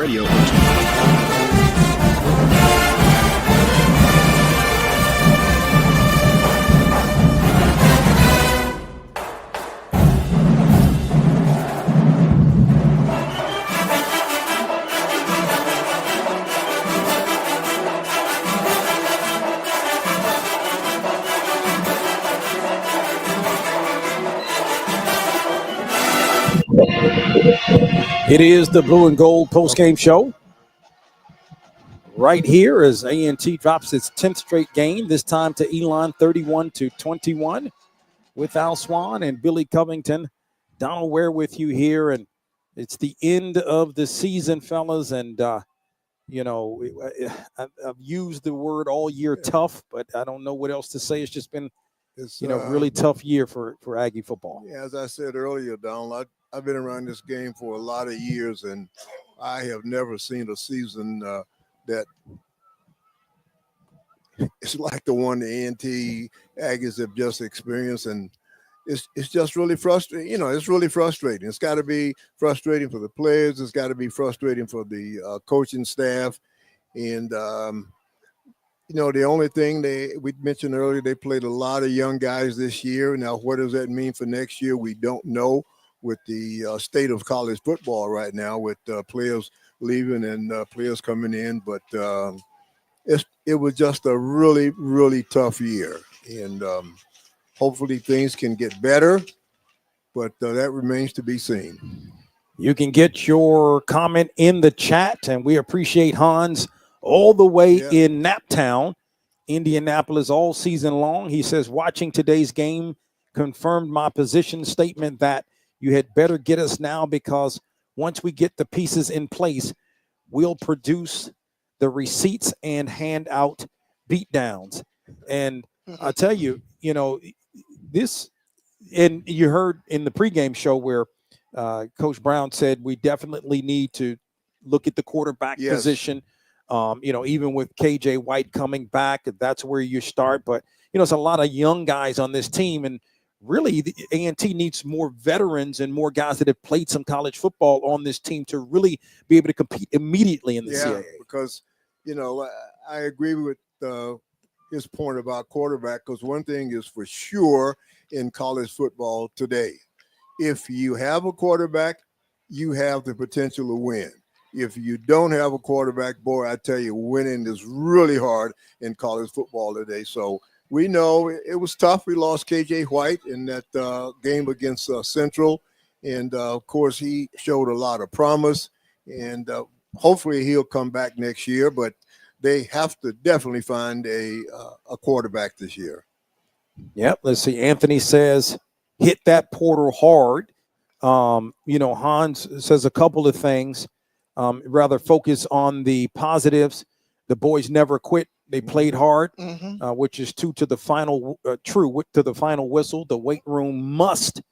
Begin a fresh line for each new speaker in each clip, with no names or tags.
radio.
It is the Blue and Gold postgame show. Right here as A&T drops its 10th straight game, this time to Elon 31-21 with Al Swann and Billy Covington. Donal Ware with you here, and it's the end of the season, fellas, and I've used the word all year tough, but I don't know what else to say. It's just been really tough year for Aggie football.
Yeah, as I said earlier, Donal, I've been around this game for a lot of years, and I have never seen a season that it's like the one the A&T Aggies have just experienced, and it's just really frustrating. It's really frustrating. It's got to be frustrating for the players. It's got to be frustrating for the coaching staff, and the only thing we mentioned earlier, they played a lot of young guys this year. Now, what does that mean for next year? We don't know with the state of college football right now, with players leaving and players coming in. But it was just a really, really tough year. And hopefully things can get better, but that remains to be seen.
You can get your comment in the chat, and we appreciate Hans all the way in Naptown, Indianapolis, all season long. He says, watching today's game confirmed my position statement that you had better get us now, because once we get the pieces in place, we'll produce the receipts and hand out beatdowns. And I tell you, this, and you heard in the pregame show where Coach Brown said we definitely need to look at the quarterback position. Even with KJ White coming back, that's where you start. But, it's a lot of young guys on this team, and really the A&T needs more veterans and more guys that have played some college football on this team to really be able to compete immediately in the CAA.
Because, I agree with his point about quarterback, because one thing is for sure in college football today, if you have a quarterback, you have the potential to win. If you don't have a quarterback, boy, I tell you, winning is really hard in college football today. So we know it was tough. We lost KJ White in that game against Central. And, of course, he showed a lot of promise. And hopefully he'll come back next year. But they have to definitely find a quarterback this year.
Yep. Let's see. Anthony says, hit that portal hard. Hans says a couple of things. Rather focus on the positives. The boys never quit. They played hard, which is true to the final whistle. The weight room must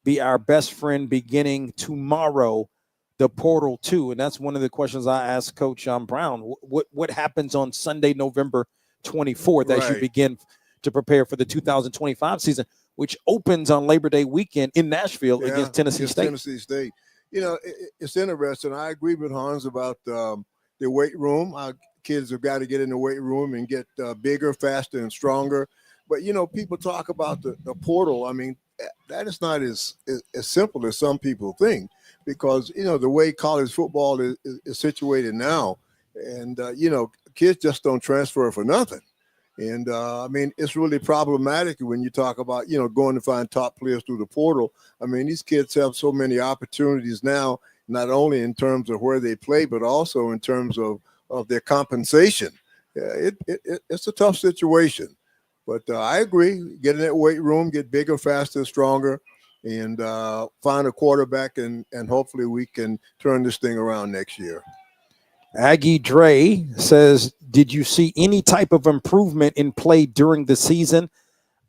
be our best friend beginning tomorrow, the portal too. And that's one of the questions I asked Coach Brown. What happens on Sunday, November 24th, as you begin to prepare for the 2025 season, which opens on Labor Day weekend in Nashville against Tennessee State.
It's interesting. I agree with Hans about the weight room. Our kids have got to get in the weight room and get bigger, faster, and stronger. But, people talk about the portal. I mean, that is not as simple as some people think, because, the way college football is situated now, and, kids just don't transfer for nothing. And, it's really problematic when you talk about, going to find top players through the portal. I mean, these kids have so many opportunities now, not only in terms of where they play, but also in terms of their compensation. It's a tough situation. But I agree, get in that weight room, get bigger, faster, stronger, and find a quarterback, and hopefully we can turn this thing around next year.
Aggie Dre says, did you see any type of improvement in play during the season?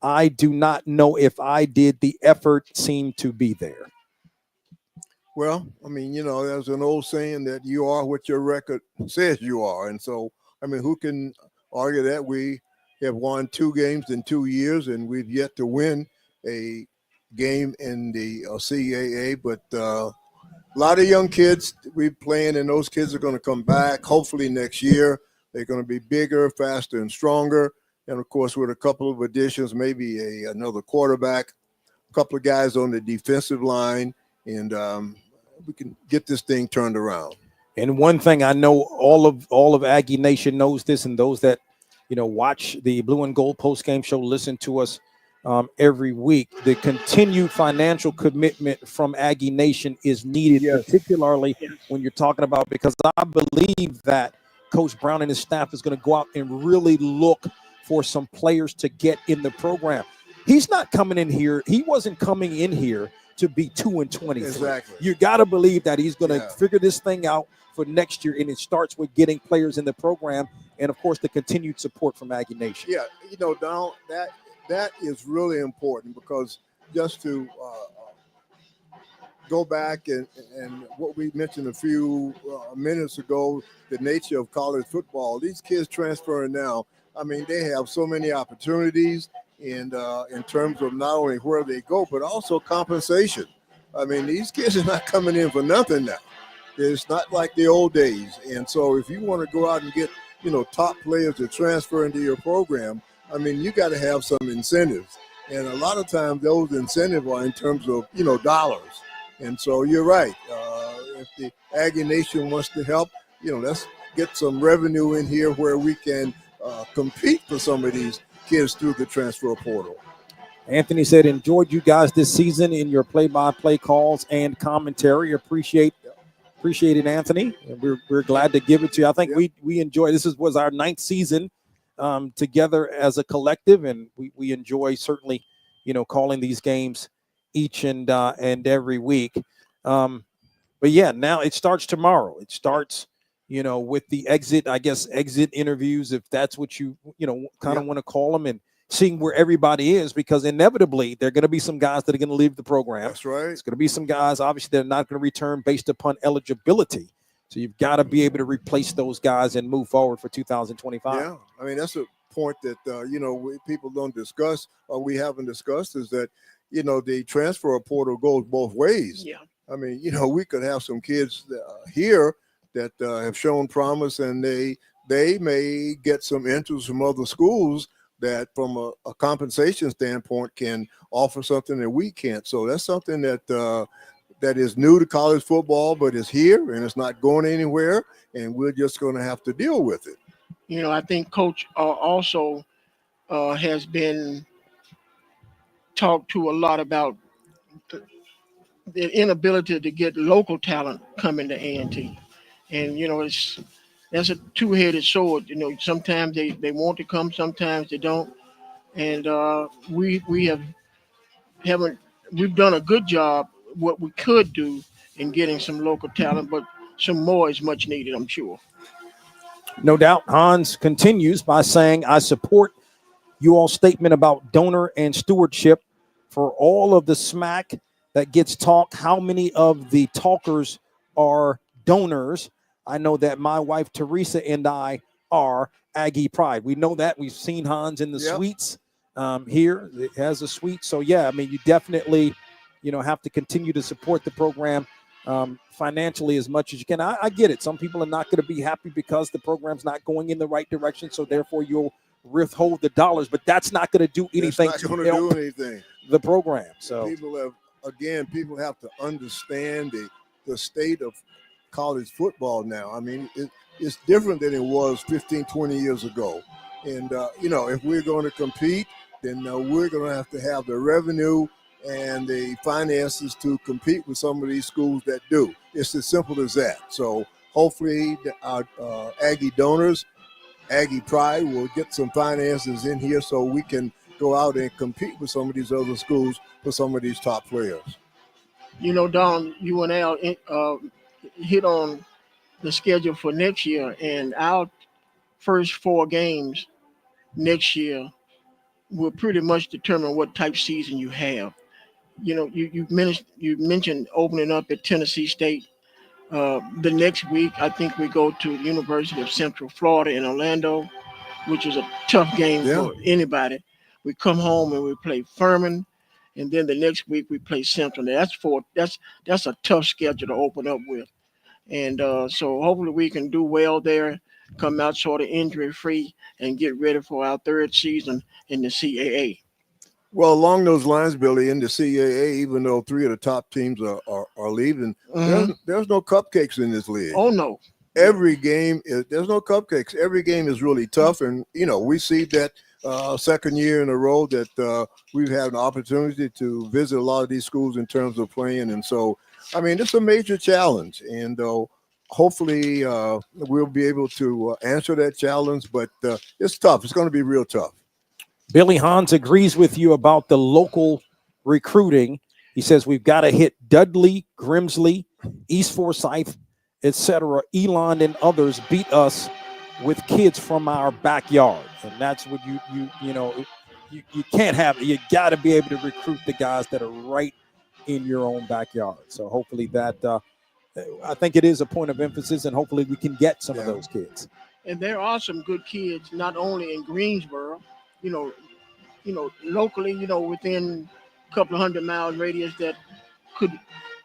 I do not know if I did. The effort seemed to be there.
Well, there's an old saying that you are what your record says you are. And so, who can argue that? We have won 2 games in 2 years, and we've yet to win a game in the CAA. But a lot of young kids we playing, and those kids are going to come back hopefully next year. They're going to be bigger, faster, and stronger. And of course, with a couple of additions, maybe another quarterback, a couple of guys on the defensive line, and we can get this thing turned around.
And one thing I know, all of Aggie Nation knows this, and those that watch the Blue and Gold postgame show, listen to us every week. The continued financial commitment from Aggie Nation is needed, particularly when you're talking about, because I believe that Coach Brown and his staff is going to go out and really look for some players to get in the program. He's not coming in here. He wasn't coming in here to be 2-20.
Exactly.
You got to believe that he's going to figure this thing out for next year, and it starts with getting players in the program, and of course the continued support from Aggie Nation.
Yeah, Donal, that is really important, because just to go back and what we mentioned a few minutes ago, the nature of college football, these kids transferring now, I mean, they have so many opportunities, and in terms of not only where they go, but also compensation. I mean, these kids are not coming in for nothing now. It's not like the old days. And so if you want to go out and get, top players to transfer into your program, I mean, you got to have some incentives. And a lot of times those incentives are in terms of, dollars. And so you're right. If the Aggie Nation wants to help, let's get some revenue in here where we can compete for some of these kids through the transfer portal.
Anthony said, enjoyed you guys this season in your play-by-play calls and commentary. Appreciate it, Anthony. And we're glad to give it to you. I think we enjoy. This was our 9th season together as a collective, and we enjoy certainly, calling these games each and every week. But yeah, now it starts tomorrow. It starts, with the exit interviews, if that's what you kind of want to call them, and seeing where everybody is, because inevitably there are going to be some guys that are going to leave the program.
That's right.
It's going to be some guys, obviously, they're not going to return based upon eligibility. So you've got to be able to replace those guys and move forward for 2025.
Yeah, I mean, that's a point that, people don't discuss, or we haven't discussed, is that, the transfer portal goes both ways.
Yeah.
I mean, we could have some kids here that have shown promise, and they may get some interest from other schools that from a compensation standpoint can offer something that we can't. So that's something that is new to college football, but it's here and it's not going anywhere, and we're just going to have to deal with it.
I think Coach also has been talked to a lot about the inability to get local talent coming to A&T. And, that's a two-headed sword. Sometimes they want to come, sometimes they don't. And we've done a good job what we could do in getting some local talent, but some more is much needed, I'm sure.
No doubt. Hans continues by saying, I support you all's statement about donor and stewardship. For all of the smack that gets talked, how many of the talkers are donors? I know that my wife Teresa and I are Aggie Pride. We know that. We've seen Hans in the suites here. It has a suite. So, yeah, I mean, you definitely, have to continue to support the program financially as much as you can. I get it. Some people are not going to be happy because the program's not going in the right direction. So, therefore, you'll withhold the dollars. But that's not going to do anything
to help
the program. So,
people have to understand the state of college football now. I mean, it's different than it was 15, 20 years ago. And, if we're going to compete, then we're going to have the revenue and the finances to compete with some of these schools that do. It's as simple as that. So hopefully our Aggie donors, Aggie Pride, will get some finances in here so we can go out and compete with some of these other schools for some of these top players.
Don, you and Al hit on the schedule for next year, and our first 4 games next year will pretty much determine what type season you have. You mentioned opening up at Tennessee State. The next week, I think we go to the University of Central Florida in Orlando, which is a tough game for anybody. We come home and we play Furman, and then the next week we play Central. That's a tough schedule to open up with, and so hopefully we can do well there, come out sort of injury free, and get ready for our third season in the CAA.
Well, along those lines, Billy, in the CAA, even though 3 of the top teams are leaving, there's no cupcakes in this league.
Oh no.
Every game there's no cupcakes. Every game is really tough, and we see that second year in a row that we've had an opportunity to visit a lot of these schools in terms of playing, and so I mean it's a major challenge, and hopefully we'll be able to answer that challenge. But it's tough. It's going to be real tough.
Billy Hans agrees with you about the local recruiting. He says we've got to hit Dudley, Grimsley, East Forsyth, etc. Elon and others beat us with kids from our backyard, and that's what you can't have. You got to be able to recruit the guys that are right in your own backyard. So hopefully that I think it is a point of emphasis, and hopefully we can get some of those kids.
And there are some good kids, not only in Greensboro, locally, within a couple of 100-mile radius that could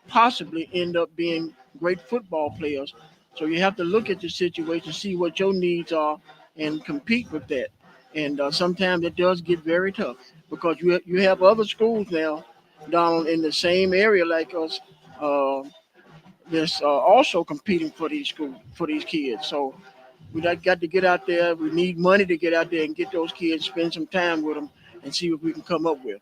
possibly end up being great football players. So you have to look at the situation, see what your needs are, and compete with that. And sometimes it does get very tough because you have other schools now down in the same area like us that's also competing for these kids. So we got to get out there. We need money to get out there and get those kids, spend some time with them, and see what we can come up with.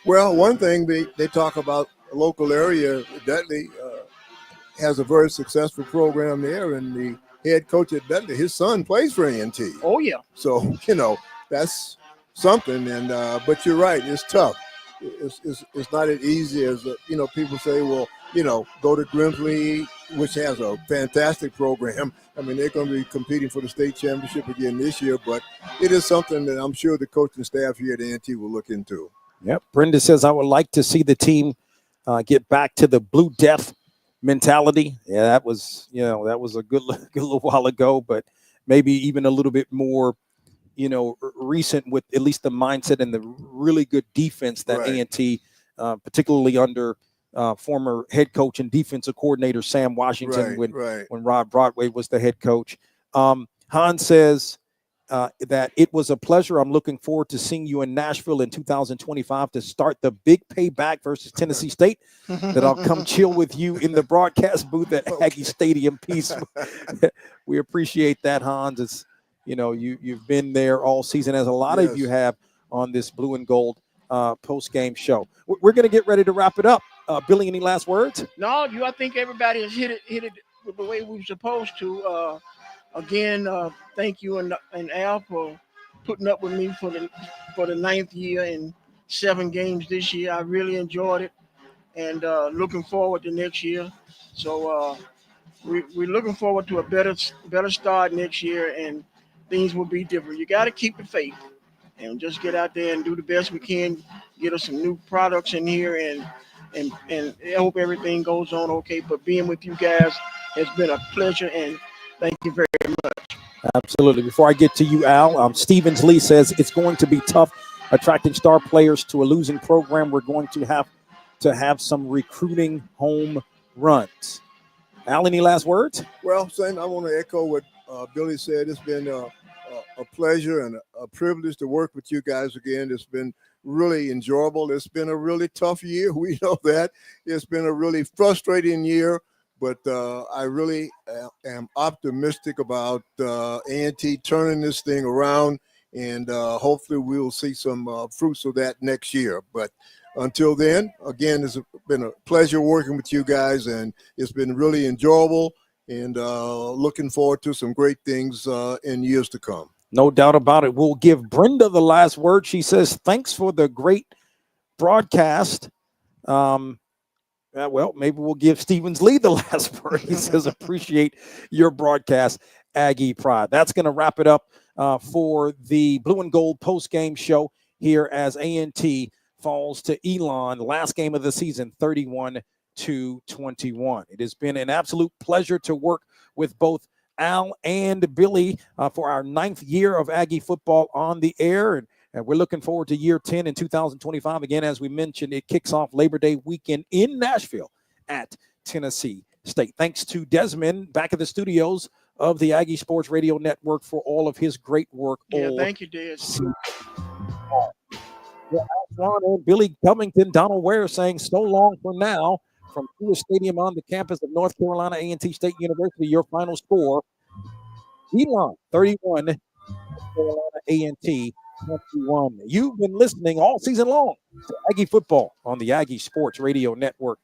Well, one thing they talk about a local area, Dudley has a very successful program there, and the head coach at Dudley, his son plays for A&T.
Oh yeah.
So that's something. And but you're right, it's tough. It's not as easy as people say. Well, go to Grimsley, which has a fantastic program. I mean, they're going to be competing for the state championship again this year, but it is something that I'm sure the coaching staff here at A&T will look into.
Yep. Brenda says, I would like to see the team get back to the Blue Death mentality. Yeah, that was a good little while ago, but maybe even a little bit more, recent with at least the mindset and the really good defense that A&T, particularly under former head coach and defensive coordinator Sam Washington when Rob Broadway was the head coach. Hans says that it was a pleasure. I'm looking forward to seeing you in Nashville in 2025 to start the big payback versus Tennessee State. That I'll come chill with you in the broadcast booth at Aggie Stadium. Peace. We appreciate that, Hans. It's, you've been there all season, as a lot of you have on this Blue and Gold post-game show. We're going to get ready to wrap it up. Billy, any last words?
No, I think everybody has hit it the way we were supposed to. Again, thank you and Al for putting up with me for the 9th year and 7 games this year. I really enjoyed it, and looking forward to next year. So we're looking forward to a better start next year, and things will be different. You got to keep the faith and just get out there and do the best we can. Get us some new products in here, and I hope everything goes on okay. But being with you guys has been a pleasure, and thank you very much.
Absolutely. Before I get to you, Al, Stevens Lee says it's going to be tough attracting star players to a losing program. We're going to have some recruiting home runs. Al, any last words?
Well, Sam, I want to echo what Billy said. It's been a pleasure and a privilege to work with you guys again. It's been really enjoyable. It's been a really tough year. We know that. It's been a really frustrating year. But I really am optimistic about A&T turning this thing around, and hopefully we'll see some fruits of that next year. But until then, again, it's been a pleasure working with you guys, and it's been really enjoyable, and looking forward to some great things in years to come.
No doubt about it. We'll give Brenda the last word. She says, thanks for the great broadcast. Well, maybe we'll give Stevens Lee the last word. He says, appreciate your broadcast, Aggie Pride. That's going to wrap it up for the Blue and Gold post-game show here as A&T falls to Elon, last game of the season, 31-21. It has been an absolute pleasure to work with both Al and Billy for our 9th year of Aggie football on the air. And And we're looking forward to year 10 in 2025. Again, as we mentioned, it kicks off Labor Day weekend in Nashville at Tennessee State. Thanks to Desmond back at the studios of the Aggie Sports Radio Network for all of his great work.
Yeah, thank you, Des.
Swann and Billy Covington, Donal Ware saying so long for now from Cougar Stadium on the campus of North Carolina A&T State University. Your final score, Elon 31, North Carolina A&T 21. You've been listening all season long to Aggie football on the Aggie Sports Radio Network.